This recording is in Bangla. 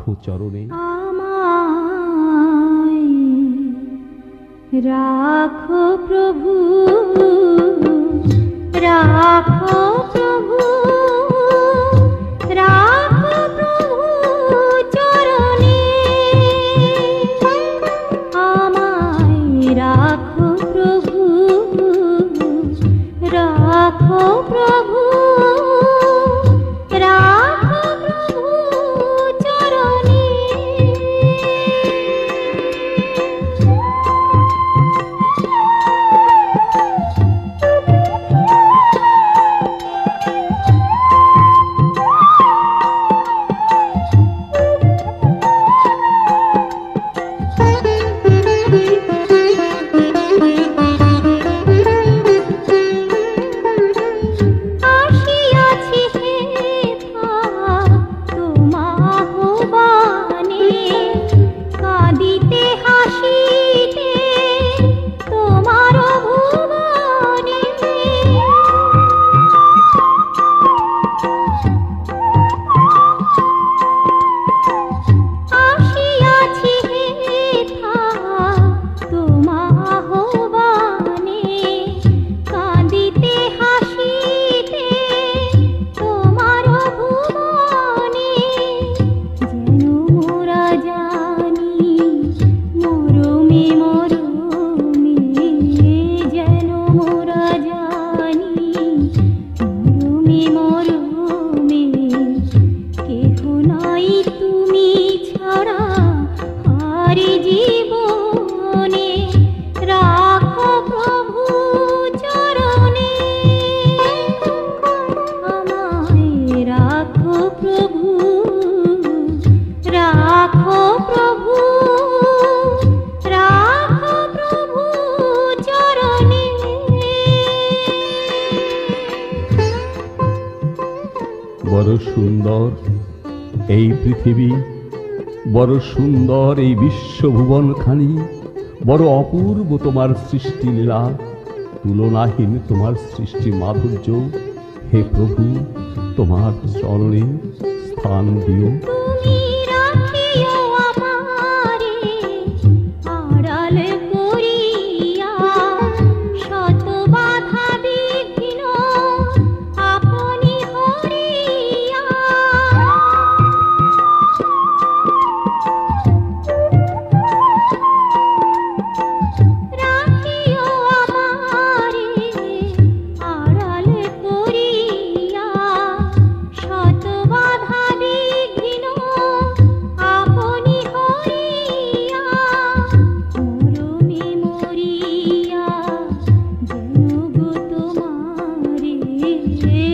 রাখো চরণে। আমায় রাখো প্রভু, রাখো প্রভু, রাখো প্রভু চরণে। আমায় রাখো প্রভু, রাখো প্রভু, রাখো প্রভু চরণে। বড় সুন্দর এই পৃথিবী, বড় সুন্দর এই বিশ্বভুবনখানি, বড় অপূর্ব তোমার সৃষ্টি লীলা, তুলনাহীন তোমার সৃষ্টি মাধুর্য। হে প্রভু, তোমার চরণে স্থান দিও। হে